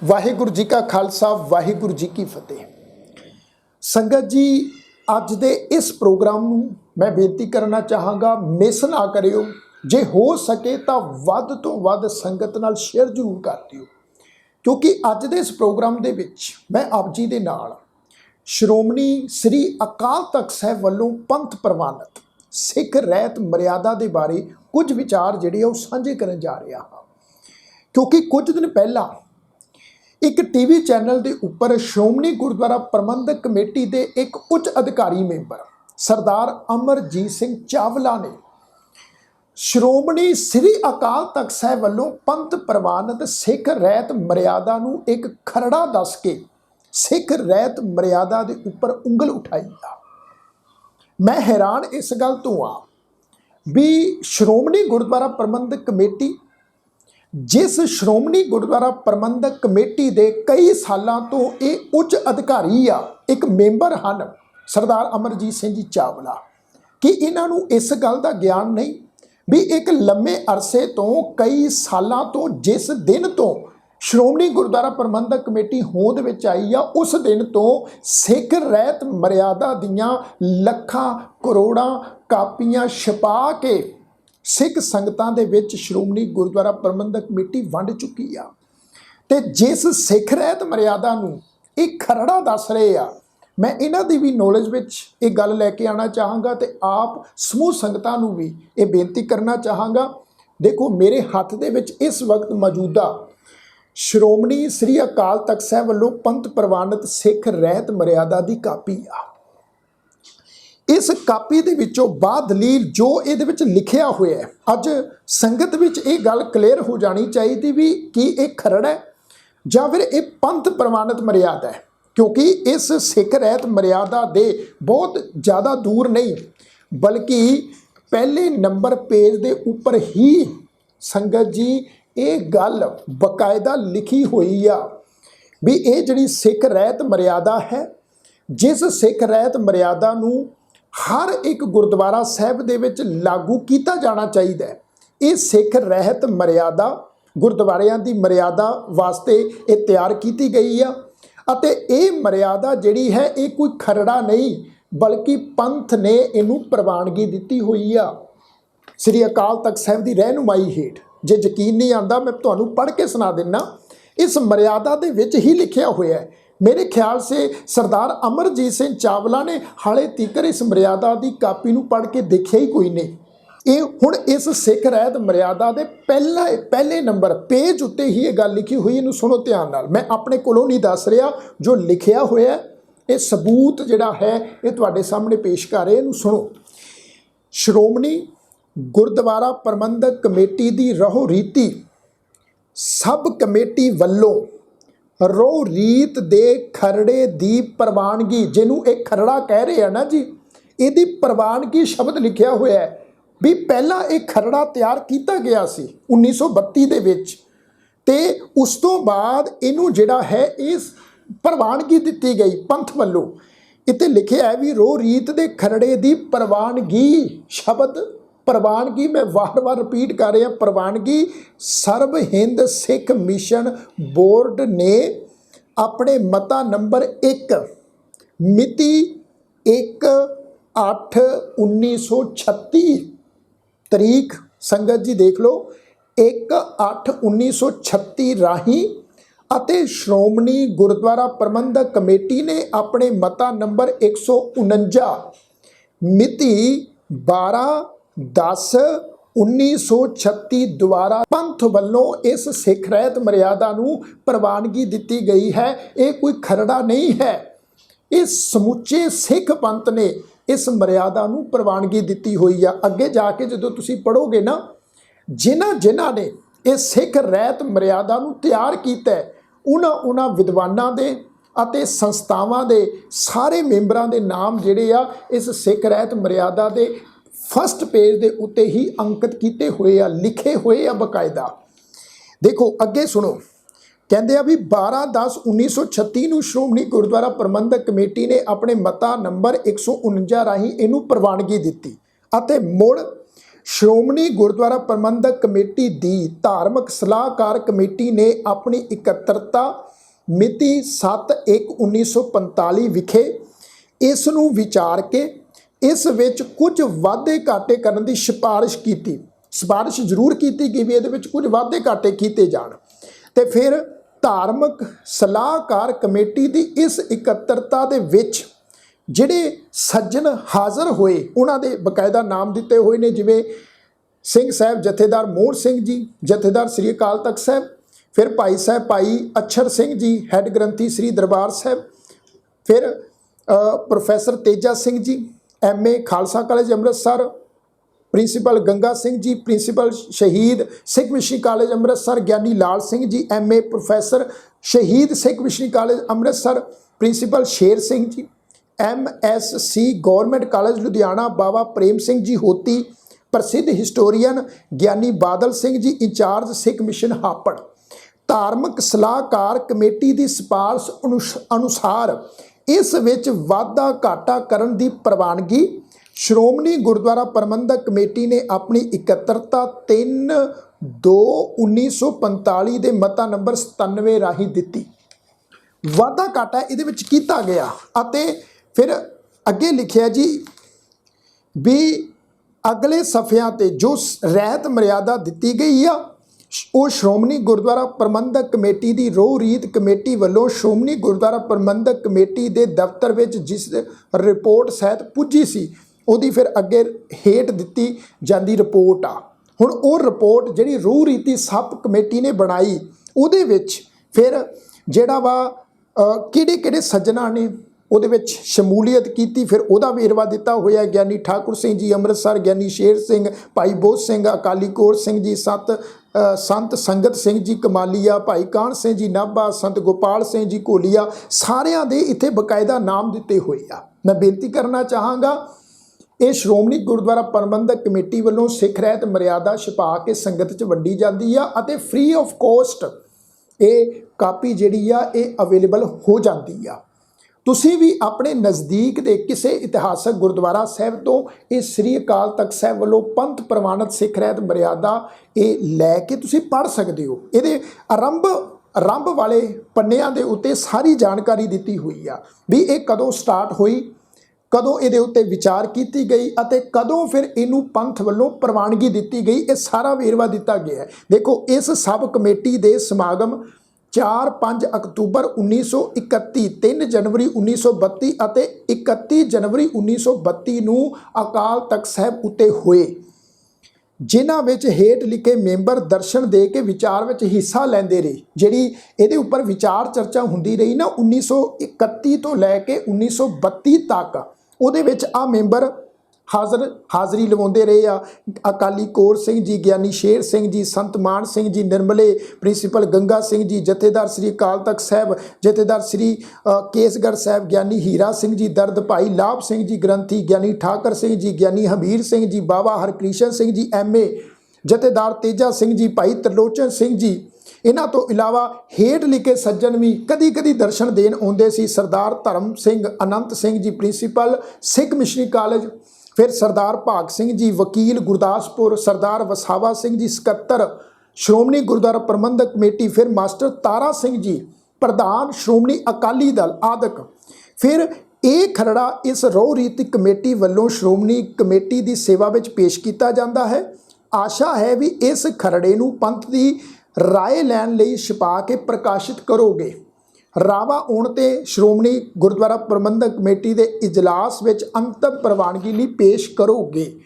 वाहिगुरु जी का खालसा वाहिगुरु जी की फतेह। संगत जी, अज दे इस प्रोग्राम नूं मैं बेनती करना चाहांगा, मिस ना करियो। जे हो सके तो वध तो वध संगत नाल शेयर जरूर कर दिओ, क्योंकि अज दे इस प्रोग्राम दे विच मैं आप जी दे नाल श्रोमणी श्री अकाल तख्त साहिब वल्लों पंथ प्रवानित सिख रहत मर्यादा दे बारे कुछ विचार जिहड़े वो साझे करन जा रहा हाँ। क्योंकि कुछ दिन पहला एक टीवी चैनल के उपर श्रोमणी गुरुद्वारा प्रबंधक कमेटी के एक उच्च अधिकारी मैंबर सरदार अमरजीत सिंह चावला ने श्रोमणी श्री अकाल तख्त साहिब वल्लों पंथ प्रवानित सिख रहत मर्यादा नूं एक खरड़ा दस के सिख रहत मर्यादा के उपर उंगल उठाई आ। मैं हैरान इस गल तो हाँ भी श्रोमणी गुरुद्वारा प्रबंधक कमेटी, जिस श्रोमणी गुरुद्वारा प्रबंधक कमेटी के कई सालों तो ये उच्च अधिकारी आ, एक मैंबर हैं सरदार अमरजीत सिंह जी चावला, कि इन्हों इस गल का ज्ञान नहीं भी एक लंबे अरसे तो कई सालों तो जिस दिन तो श्रोमणी गुरुद्वारा प्रबंधक कमेटी होंद विच आई आ, उस दिन तो सिख रहत मर्यादा दियां लखां करोड़ां कापियां छपा के सिख संगतां दे विच श्रोमणी गुरुद्वारा प्रबंधक कमेटी वंड चुकी आ। ते जिस सिख रहत मर्यादा नूं एक खरड़ा दस रहे आ, मैं इन्हां दी भी नॉलेज विच एक गल लैके आना चाहांगा ते आप समूह संगतां नूं भी ये बेनती करना चाहांगा। देखो, मेरे हाथ दे विच इस वक्त मौजूदा श्रोमणी श्री अकाल तख्त साहिब वल्लों पंथ प्रवानित सिख रहत मर्यादा की कापी आ। इस कापी दे विचों बात दलील जो इहदे विच लिखिया होया है, अज संगत विच ये गल क्लीयर हो जानी चाहिए भी कि एक खरड़ है या फिर एक पंथ प्रवानित मर्यादा है, क्योंकि इस सिख रहत मर्यादा दे बहुत ज़्यादा दूर नहीं बल्कि पहले नंबर पेज दे उपर ही संगत जी ये गल बकायदा लिखी हुई आ भी ये जिहड़ी सिख रहत मर्यादा है, जिस सिख रहत मर्यादा नूं हर एक गुरुद्वारा साहिब दे विच लागू किया जाना चाहिए है। ये सिख रहत मर्यादा गुरुद्वारियां दी मर्यादा वास्ते ये तैयार की गई आ अते ये मर्यादा जिहड़ी है ये कोई खरड़ा नहीं बल्कि पंथ ने इनू प्रवानगी दिती हुई आ श्री अकाल तख्त साहिब की रहनुमाई हेठ। जे यकीन नहीं आता मैं तुहानू पढ़ के सुना देना, इस मर्यादा दे विच ही लिखिया हुआ है। मेरे ख्याल से सरदार अमरजीत सिंह चावला ने हाले तीकर इस मर्यादा की कापी नू पढ़ के देखिया ही कोई नहीं। ये हुण इस सिख रहत मर्यादा के पहले नंबर पेज उत्ते ही ये गल लिखी हुई, इनू सुनो ध्यान नाल। मैं अपने कोलों नहीं दस रहा, जो लिखिया होया ये सबूत जिहड़ा है ये तुहाडे सामने पेश कर रहे, इनू सुनो। श्रोमणी गुरुद्वारा प्रबंधक कमेटी की रहो रीति सब कमेटी वल्लों रो रीत दे खरड़े दी प्रवानगी, जिन्हों एक खरड़ा कह रहे हैं ना जी, यदी प्रवानगी शब्द लिखिया हुआ है भी पहला एक खरड़ा तैयार किया गया सी 1932 दे विच, ते उस तो बाद इनू जिहड़ा है इस प्रवानगी दी गई पंथ वल्लों। इत्ते लिखिया है भी रो रीत दे खरड़े दी प्रवानगी, शब्द प्रवानगी मैं वार वार रिपीट कर रहा, प्रवानगी सर्व हिंद सिख मिशन बोर्ड ने अपने मता नंबर 1 मिति 1/8/1936 तरीक संगत जी देख लो 1/8/1936 राही अते श्रोमणी गुरुद्वारा प्रबंधक कमेटी ने अपने मता नंबर 149 मिति 12/10/1936 द्वारा पंथ वल्लों इस सिख रहत मर्यादा नूं प्रवानगी दिती गई है। ये कोई खरड़ा नहीं है, इस समूचे सिख पंथ ने इस मर्यादा नूं प्रवानगी दिती हुई है। अगे जाके जो तुसी पढ़ोगे ना, जिन्हां ने इस सिख रहत मर्यादा नूं तैयार कीता है उन्हां विद्वानां दे अते संस्थावां दे सारे मैंबरां दे नाम जिहड़े आ इस सिख रहत मर्यादा दे फस्ट पेज के उत्ते ही अंकित किए हुए आ, लिखे हुए आ बकायदा। देखो अगे सुनो, कहते हैं भी 12/10/1936 नूं श्रोमणी गुरुद्वारा प्रबंधक कमेटी ने अपने मता नंबर 149 राही इनू प्रवानगी दिती अते मुड़ ਸ਼੍ਰੋਮਣੀ ਗੁਰਦੁਆਰਾ ਪ੍ਰਬੰਧਕ ਕਮੇਟੀ ਦੀ ਧਾਰਮਿਕ ਸਲਾਹਕਾਰ ਕਮੇਟੀ ਨੇ ਆਪਣੀ ਇਕੱਤਰਤਾ ਮਿਤੀ 7/1/1945 ਵਿਖੇ ਇਸ ਨੂੰ ਵਿਚਾਰ ਕੇ ਇਸ ਵਿੱਚ ਕੁਝ ਵਾਧੇ ਘਾਟੇ ਕਰਨ ਦੀ ਸਿਫਾਰਿਸ਼ ਕੀਤੀ। ਸਿਫਾਰਿਸ਼ ਜ਼ਰੂਰ ਕੀਤੀ ਕਿ ਵੀ ਇਹਦੇ ਵਿੱਚ ਕੁਝ ਵਾਧੇ ਘਾਟੇ ਕੀਤੇ ਜਾਣ। ਤੇ ਫਿਰ ਧਾਰਮਿਕ ਸਲਾਹਕਾਰ ਕਮੇਟੀ ਦੀ ਇਸ ਇਕੱਤਰਤਾ ਦੇ ਵਿੱਚ ਜਿਹੜੇ ਸੱਜਣ ਹਾਜ਼ਰ ਹੋਏ ਉਹਨਾਂ ਦੇ ਬਕਾਇਦਾ ਨਾਮ ਦਿੱਤੇ ਹੋਏ ਨੇ, ਜਿਵੇਂ ਸਿੰਘ ਸਾਹਿਬ ਜਥੇਦਾਰ ਮੋਹਨ ਸਿੰਘ ਜੀ, ਜਥੇਦਾਰ ਸ੍ਰੀ ਅਕਾਲ ਤਖਤ ਸਾਹਿਬ, ਫਿਰ ਭਾਈ ਸਾਹਿਬ ਭਾਈ ਅਛਰ ਸਿੰਘ ਜੀ ਹੈੱਡ ਗ੍ਰੰਥੀ ਸ੍ਰੀ ਦਰਬਾਰ ਸਾਹਿਬ, ਫਿਰ professor Teja Singh ji MA Khalsa college Amritsar, principal Ganga Singh ji, principal ਸ਼ਹੀਦ ਸਿੱਖ ਮਿਸ਼ਨਰੀ ਕਾਲਜ ਅੰਮ੍ਰਿਤਸਰ, ਗਿਆਨੀ ਲਾਲ ਸਿੰਘ ਜੀ MA ਪ੍ਰੋਫੈਸਰ ਸ਼ਹੀਦ ਸਿੱਖ missionary college Amritsar, principal Sher Singh ji MSc government college Ludhiana, ਬਾਬਾ ਪ੍ਰੇਮ ਸਿੰਘ ਜੀ ਹੋਤੀ, ਪ੍ਰਸਿੱਧ ਹਿਸਟੋਰੀਅਨ ਗਿਆਨੀ ਬਾਦਲ ਸਿੰਘ ਜੀ ਇੰਚਾਰਜ ਸਿੱਖ ਮਿਸ਼ਨ ਹਾਪੜ। ਧਾਰਮਿਕ ਸਲਾਹਕਾਰ ਕਮੇਟੀ ਦੀ ਸਿਫਾਰਿਸ਼ ਅਨੁਸਾਰ ਇਸ ਵਿੱਚ ਵਾਧਾ ਘਾਟਾ ਕਰਨ ਦੀ ਪ੍ਰਵਾਨਗੀ ਸ਼੍ਰੋਮਣੀ ਗੁਰਦੁਆਰਾ ਪ੍ਰਬੰਧਕ ਕਮੇਟੀ ਨੇ ਆਪਣੀ ਇਕੱਤਰਤਾ 3/2/1945 ਦੇ ਮਤਾ ਨੰਬਰ 97 ਰਾਹੀਂ ਦਿੱਤੀ। ਵਾਧਾ ਘਾਟਾ ਇਹਦੇ ਵਿੱਚ ਕੀਤਾ ਗਿਆ ਅਤੇ ਫਿਰ ਅੱਗੇ ਲਿਖਿਆ ਜੀ ਵੀ ਅਗਲੇ ਸਫ਼ਿਆਂ ਤੇ ਜੋ ਰਹਿਤ ਮਰਿਆਦਾ ਦਿੱਤੀ ਗਈ ਆ ਉਹ ਸ਼੍ਰੋਮਣੀ ਗੁਰਦੁਆਰਾ ਪ੍ਰਬੰਧਕ ਕਮੇਟੀ ਦੀ ਰੋਹ ਰੀਤ ਕਮੇਟੀ ਵੱਲੋਂ ਸ਼੍ਰੋਮਣੀ ਗੁਰਦੁਆਰਾ ਪ੍ਰਬੰਧਕ ਕਮੇਟੀ ਦੇ ਦਫ਼ਤਰ ਵਿੱਚ ਜਿਸ ਰਿਪੋਰਟ ਸਹਿਤ ਪੁੱਜੀ ਸੀ ਉਹਦੀ ਫਿਰ ਅੱਗੇ ਹੇਠ ਦਿੱਤੀ ਜਾਂਦੀ ਰਿਪੋਰਟ ਆ। ਹੁਣ ਉਹ ਰਿਪੋਰਟ ਜਿਹੜੀ ਰੂਹ ਰੀਤੀ ਸਭ ਕਮੇਟੀ ਨੇ ਬਣਾਈ ਉਹਦੇ ਵਿੱਚ ਫਿਰ ਜਿਹੜਾ ਵਾ ਕਿਹੜੇ ਸੱਜਣਾ ਨੇ ਉਹਦੇ ਵਿੱਚ ਸ਼ਮੂਲੀਅਤ ਕੀਤੀ, ਫਿਰ ਉਹਦਾ ਵੇਰਵਾ ਦਿੱਤਾ ਹੋਇਆ। ਗਿਆਨੀ ਠਾਕੁਰ ਸਿੰਘ ਜੀ ਅੰਮ੍ਰਿਤਸਰ, ਗਿਆਨੀ ਸ਼ੇਰ ਸਿੰਘ, ਭਾਈ ਬੋਧ ਸਿੰਘ, ਅਕਾਲੀ ਕੌਰ ਸਿੰਘ ਜੀ, ਸੰਤ ਸੰਗਤ ਸਿੰਘ ਜੀ ਕਮਾਲੀਆ, ਭਾਈ ਕਾਹਨ ਸਿੰਘ ਜੀ ਨਾਭਾ, ਸੰਤ ਗੋਪਾਲ ਸਿੰਘ ਜੀ ਘੋਲੀਆ, ਸਾਰਿਆਂ ਦੇ ਇੱਥੇ ਬਕਾਇਦਾ ਨਾਮ ਦਿੱਤੇ ਹੋਏ ਆ। ਮੈਂ ਬੇਨਤੀ ਕਰਨਾ ਚਾਹਾਂਗਾ ਇਹ ਸ਼੍ਰੋਮਣੀ ਗੁਰਦੁਆਰਾ ਪ੍ਰਬੰਧਕ ਕਮੇਟੀ ਵੱਲੋਂ ਸਿੱਖ ਰਹਿਤ ਮਰਿਆਦਾ ਛਪਾ ਕੇ ਸੰਗਤ 'ਚ ਵੰਡੀ ਜਾਂਦੀ ਆ ਅਤੇ ਫ੍ਰੀ ਆਫ ਕੋਸਟ ਇਹ ਕਾਪੀ ਜਿਹੜੀ ਆ ਇਹ ਅਵੇਲੇਬਲ ਹੋ ਜਾਂਦੀ ਆ। ਤੁਸੀਂ ਵੀ ਆਪਣੇ ਨਜ਼ਦੀਕ ਦੇ ਕਿਸੇ ਇਤਿਹਾਸਕ ਗੁਰਦੁਆਰਾ ਸਾਹਿਬ ਤੋਂ ਇਹ ਸ੍ਰੀ ਅਕਾਲ ਤਖਤ ਸਾਹਿਬ ਵੱਲੋਂ ਪੰਥ ਪ੍ਰਵਾਨਿਤ ਸਿੱਖ ਰਹਿਤ ਮਰਿਆਦਾ ਇਹ ਲੈ ਕੇ ਤੁਸੀਂ ਪੜ੍ਹ ਸਕਦੇ ਹੋ। ਇਹਦੇ ਆਰੰਭ ਵਾਲੇ ਪੰਨਿਆਂ ਦੇ ਉੱਤੇ ਸਾਰੀ ਜਾਣਕਾਰੀ ਦਿੱਤੀ ਹੋਈ ਆ ਵੀ ਇਹ ਕਦੋਂ ਸਟਾਰਟ ਹੋਈ, ਕਦੋਂ ਇਹਦੇ ਉੱਤੇ ਵਿਚਾਰ ਕੀਤੀ ਗਈ ਅਤੇ ਕਦੋਂ ਫਿਰ ਇਹਨੂੰ ਪੰਥ ਵੱਲੋਂ ਪ੍ਰਵਾਨਗੀ ਦਿੱਤੀ ਗਈ, ਇਹ ਸਾਰਾ ਵੇਰਵਾ ਦਿੱਤਾ ਗਿਆ ਹੈ। ਦੇਖੋ ਇਸ ਸਬ ਕਮੇਟੀ ਦੇ ਸਮਾਗਮ 4-5 ਅਕਤੂਬਰ 1931, 3 ਜਨਵਰੀ 1932 ਅਤੇ 31 ਜਨਵਰੀ 1932 ਨੂੰ ਅਕਾਲ ਤਖਤ ਸਾਹਿਬ ਉੱਤੇ ਹੋਏ, ਜਿਨ੍ਹਾਂ ਵਿੱਚ ਹੇਠ ਲਿਖੇ ਮੈਂਬਰ ਦਰਸ਼ਨ ਦੇ ਕੇ ਵਿਚਾਰ ਵਿੱਚ ਹਿੱਸਾ ਲੈਂਦੇ ਰਹੇ। ਜਿਹੜੀ ਇਹਦੇ ਉੱਪਰ ਵਿਚਾਰ ਚਰਚਾ ਹੁੰਦੀ ਰਹੀ ਨਾ 1931 ਤੋਂ ਲੈ ਕੇ 1932 ਤੱਕ, ਉਹਦੇ ਵਿੱਚ ਆ ਮੈਂਬਰ ਹਾਜ਼ਰੀ ਲਵਾਉਂਦੇ ਰਹੇ ਆ। ਅਕਾਲੀ ਕੌਰ ਸਿੰਘ ਜੀ, ਗਿਆਨੀ ਸ਼ੇਰ ਸਿੰਘ ਜੀ, ਸੰਤ ਮਾਨ ਸਿੰਘ ਜੀ ਨਿਰਮਲੇ, ਪ੍ਰਿੰਸੀਪਲ ਗੰਗਾ ਸਿੰਘ ਜੀ, ਜਥੇਦਾਰ ਸ੍ਰੀ ਅਕਾਲ ਤਖਤ ਸਾਹਿਬ, ਜਥੇਦਾਰ ਸ੍ਰੀ ਕੇਸਗੜ੍ਹ ਸਾਹਿਬ, ਗਿਆਨੀ ਹੀਰਾ ਸਿੰਘ ਜੀ ਦਰਦ, ਭਾਈ ਲਾਭ ਸਿੰਘ ਜੀ ਗ੍ਰੰਥੀ, ਗਿਆਨੀ ਠਾਕਰ ਸਿੰਘ ਜੀ, ਗਿਆਨੀ ਹਮੀਰ ਸਿੰਘ ਜੀ, ਬਾਬਾ ਹਰਕ੍ਰਿਸ਼ਨ ਸਿੰਘ ਜੀ MA, ਜਥੇਦਾਰ ਤੇਜਾ ਸਿੰਘ ਜੀ, ਭਾਈ ਤਰਲੋਚਨ ਸਿੰਘ ਜੀ। ਇਹਨਾਂ ਤੋਂ ਇਲਾਵਾ ਹੇਠ ਲਿਖੇ ਸੱਜਣ ਵੀ ਕਦੀ ਕਦੀ ਦਰਸ਼ਨ ਦੇਣ ਆਉਂਦੇ ਸੀ। ਸਰਦਾਰ ਧਰਮ ਸਿੰਘ ਅਨੰਤ ਸਿੰਘ ਜੀ ਪ੍ਰਿੰਸੀਪਲ ਸਿੱਖ ਮਿਸ਼ਨਰੀ ਕਾਲਜ, ਫਿਰ ਸਰਦਾਰ ਭਾਗ ਸਿੰਘ ਜੀ ਵਕੀਲ ਗੁਰਦਾਸਪੁਰ, ਸਰਦਾਰ ਵਸਾਵਾ ਸਿੰਘ ਜੀ ਸਕੱਤਰ ਸ਼੍ਰੋਮਣੀ ਗੁਰਦੁਆਰਾ ਪ੍ਰਬੰਧਕ ਕਮੇਟੀ, ਫਿਰ ਮਾਸਟਰ ਤਾਰਾ ਸਿੰਘ ਜੀ ਪ੍ਰਧਾਨ ਸ਼੍ਰੋਮਣੀ ਅਕਾਲੀ ਦਲ ਆਦਿਕ। ਫਿਰ ਇਹ ਖਰੜਾ ਇਸ ਰੋਹ ਰੀਤੀ ਕਮੇਟੀ ਵੱਲੋਂ ਸ਼੍ਰੋਮਣੀ ਕਮੇਟੀ ਦੀ ਸੇਵਾ ਵਿੱਚ ਪੇਸ਼ ਕੀਤਾ ਜਾਂਦਾ ਹੈ। ਆਸ਼ਾ ਹੈ ਵੀ ਇਸ ਖਰੜੇ ਨੂੰ ਪੰਥ ਦੀ ਰਾਏ ਲੈਣ ਲਈ ਛਪਾ ਕੇ ਪ੍ਰਕਾਸ਼ਿਤ ਕਰੋਗੇ। ਰਾਵਾ ਆਉਣ 'ਤੇ ਸ਼੍ਰੋਮਣੀ ਗੁਰਦੁਆਰਾ ਪ੍ਰਬੰਧਕ ਕਮੇਟੀ ਦੇ ਇਜਲਾਸ ਵਿੱਚ ਅੰਤਿਮ ਪ੍ਰਵਾਨਗੀ ਲਈ ਪੇਸ਼ ਕਰੋਗੇ।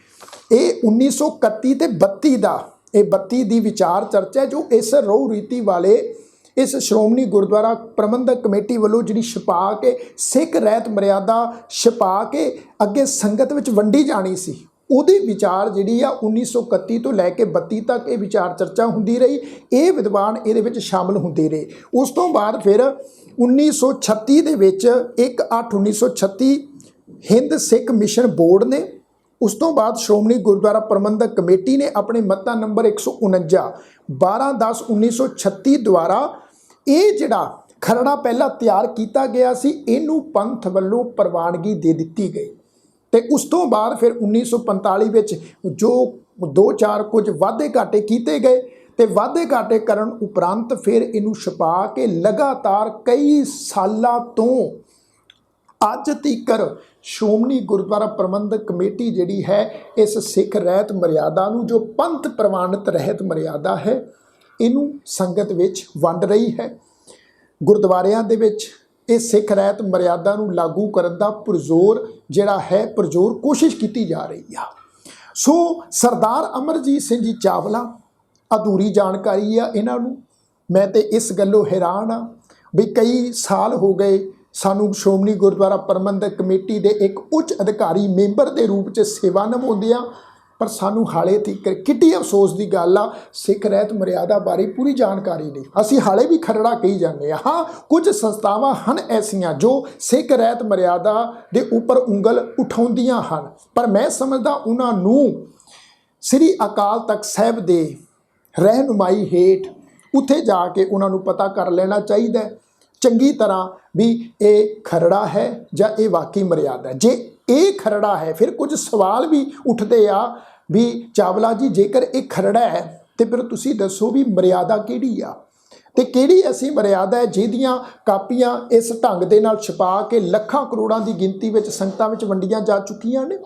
ਇਹ 1931 ਤੇ 32 ਦਾ ਇਹ 32 ਦੀ ਵਿਚਾਰ ਚਰਚਾ ਜੋ ਇਸ ਰੋਹ ਰੀਤੀ ਵਾਲੇ ਇਸ ਸ਼੍ਰੋਮਣੀ ਗੁਰਦੁਆਰਾ ਪ੍ਰਬੰਧਕ ਕਮੇਟੀ ਵੱਲੋਂ ਜਿਹੜੀ ਛਪਾ ਕੇ ਸਿੱਖ ਰਹਿਤ ਮਰਿਆਦਾ ਛਪਾ ਕੇ ਅੱਗੇ ਸੰਗਤ ਵਿੱਚ ਵੰਡੀ ਜਾਣੀ ਸੀ, ਉਹਦੀ ਵਿਚਾਰ ਜਿਹੜੀ ਆ 1931 ਤੋਂ ਲੈ ਕੇ 32 ਤੱਕ ਇਹ ਵਿਚਾਰ ਚਰਚਾ ਹੁੰਦੀ ਰਹੀ। ਇਹ ਵਿਦਵਾਨ ਇਹਦੇ ਵਿੱਚ ਸ਼ਾਮਲ ਹੁੰਦੇ ਰਹੇ। ਉਸ ਤੋਂ ਬਾਅਦ ਫਿਰ 1936 ਦੇ ਵਿੱਚ 1/8/1936 ਹਿੰਦ ਸਿੱਖ ਮਿਸ਼ਨ ਬੋਰਡ ਨੇ, ਉਸ ਤੋਂ ਬਾਅਦ ਸ਼੍ਰੋਮਣੀ ਗੁਰਦੁਆਰਾ ਪ੍ਰਬੰਧਕ ਕਮੇਟੀ ਨੇ ਆਪਣੇ ਮਤਾ ਨੰਬਰ 149 12/10/1936 ਦੁਆਰਾ ਇਹ ਜਿਹੜਾ ਖਰੜਾ ਪਹਿਲਾਂ ਤਿਆਰ ਕੀਤਾ ਗਿਆ ਸੀ ਇਹਨੂੰ ਪੰਥ ਵੱਲੋਂ ਪ੍ਰਵਾਨਗੀ ਦੇ ਦਿੱਤੀ ਗਈ। ਤੇ ਉਸ ਤੋਂ ਬਾਅਦ ਫਿਰ 1945 ਵਿੱਚ ਜੋ दो चार कुछ वाधे घाटे किए गए ਤੇ ਵਾਧੇ ਘਾਟੇ ਕਰਨ ਉਪਰੰਤ ਫਿਰ ਇਹਨੂੰ ਛਪਾ ਕੇ ਲਗਾਤਾਰ ਕਈ ਸਾਲਾਂ ਤੋਂ ਅੱਜ ਤੀਕਰ ਸ਼੍ਰੋਮਣੀ ਗੁਰਦੁਆਰਾ ਪ੍ਰਬੰਧਕ ਕਮੇਟੀ ਜਿਹੜੀ ਹੈ ਇਸ ਸਿੱਖ ਰਹਿਤ ਮਰਿਆਦਾ ਨੂੰ ਜੋ ਪੰਥ ਪ੍ਰਵਾਨਿਤ ਰਹਿਤ ਮਰਿਆਦਾ ਹੈ ਇਹਨੂੰ ਸੰਗਤ ਵਿੱਚ ਵੰਡ ਰਹੀ ਹੈ। ਗੁਰਦੁਆਰਿਆਂ ਦੇ ਵਿੱਚ ਇਹ ਸਿੱਖ ਰਹਿਤ ਮਰਿਆਦਾ ਨੂੰ ਲਾਗੂ ਕਰਨ ਦਾ ਪੁਰਜ਼ੋਰ ਜਿਹੜਾ ਹੈ ਪੁਰਜ਼ੋਰ ਕੋਸ਼ਿਸ਼ ਕੀਤੀ ਜਾ ਰਹੀ ਆ। ਸੋ ਸਰਦਾਰ ਅਮਰਜੀਤ ਸਿੰਘ ਜੀ ਚਾਵਲਾ अधूरी जानकारी आ इन्हां नूं। मैं तो इस गल्लों हैरान हाँ भी कई साल हो गए सानू श्रोमणी गुरुद्वारा प्रबंधक कमेटी के एक उच्च अधिकारी मैंबर के रूप में सेवा निभाउंदियां पर सानू हाले तक किड्डी अफसोस की गल आ सिख रहत मर्यादा बारे पूरी जानकारी नहीं। असी हाले भी खरड़ा कही जाने हाँ कुछ संस्थावां हन ऐसियां जो सिख रहत मर्यादा के उपर उंगल उठाउंदियां हन पर मैं समझदा उन्हां नूं श्री अकाल तख्त साहिब दे रहनुमाई हेठ उत्थे जाके उन्होंने पता कर लेना चाहिए चंगी तरह भी ये खरड़ा है या ये वाकई मर्यादा है। जे ये खरड़ा है फिर कुछ सवाल भी उठते आ भी चावला जी जेकर ये खरड़ा है तो फिर तुसी दसो भी मर्यादा किहड़ी आ ते किहड़ी ऐसी मर्यादा है जिहदियां कापियां इस ढंग दे नाल छपा के ਲੱਖਾਂ ਕਰੋੜਾਂ ਦੀ ਗਿਣਤੀ ਵਿੱਚ ਸੰਗਤਾਂ ਵਿੱਚ ਵੰਡੀਆਂ ਜਾ ਚੁੱਕੀਆਂ ने।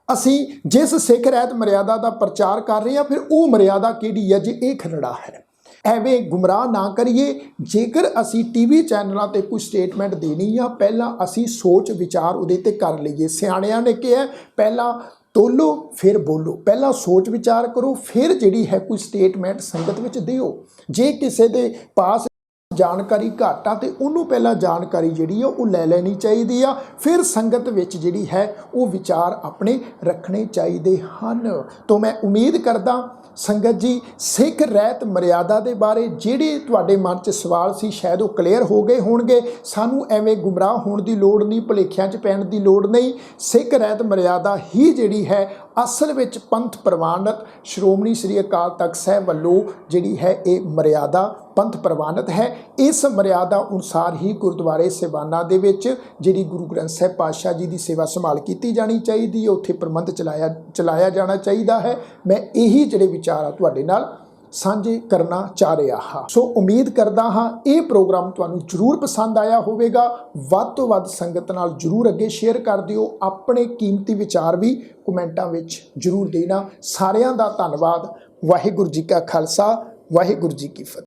ਅਸੀਂ जिस सिख रहत मर्यादा का प्रचार कर रहे हैं फिर वो मर्यादा किहड़ी है जे ये खरड़ा है। ਐਵੇਂ ਗੁੰਮਰਾਹ ਨਾ ਕਰੀਏ। ਜੇਕਰ ਅਸੀਂ ਟੀਵੀ ਚੈਨਲਾਂ ਤੇ ਕੋਈ ਸਟੇਟਮੈਂਟ ਦੇਣੀ ਆ ਪਹਿਲਾਂ ਅਸੀਂ ਸੋਚ ਵਿਚਾਰ ਉਹਦੇ ਤੇ ਕਰ ਲਈਏ। ਸਿਆਣਿਆਂ ਨੇ ਕਿਹਾ ਪਹਿਲਾਂ ਤੋਲੋ ਫਿਰ ਬੋਲੋ, ਪਹਿਲਾਂ ਸੋਚ ਵਿਚਾਰ ਕਰੋ ਫਿਰ ਜਿਹੜੀ ਹੈ ਕੋਈ ਸਟੇਟਮੈਂਟ ਸੰਗਤ ਵਿੱਚ ਦਿਓ। ਜੇ ਕਿਸੇ ਦੇ ਪਾਸ जानकारी घाटा तो उन्होंने पहला जानकारी जी लै लैनी चाहिए फिर संगत विच जिहड़ी है वो विचार अपने रखने चाहिए हैं। तो मैं उम्मीद करदा संगत जी सिख रहत मर्यादा के बारे जिहड़े तुहाडे मन च सवाल सी शायद वो क्लीयर हो गए होणगे। सानू एवें गुमराह होण दी लोड़ नहीं, भुलेखिਆਂ च पैण दी लोड़ नहीं। सिख रहत मर्यादा ही जिहड़ी है असल विच पंथ प्रवानित श्रोमणी श्री अकाल तख्त साहिब वल्लों जिहड़ी है ये मर्यादा पंथ प्रवानित है। इस मर्यादा अनुसार ही गुरुद्वारे सेवाना दे विच जिहड़ी गुरु ग्रंथ साहिब पातशाह जी की सेवा संभाल की जानी चाहिए, उत्थे प्रबंध चलाया जाना चाहिए है। मैं यही जिहड़े विचार आ तुहाडे नाल सांझे करना चाह रहा हाँ। सो उम्मीद करदा हाँ ये प्रोग्राम तुहानू जरूर पसंद आया होवेगा। वध तो वध संगत नाल जरूर अगे शेयर कर दिओ। अपने कीमती विचार भी कमेंटां विच जरूर देना। सारियां दा धन्नवाद। वाहिगुरू जी का खालसा वाहिगुरू जी की फतेह।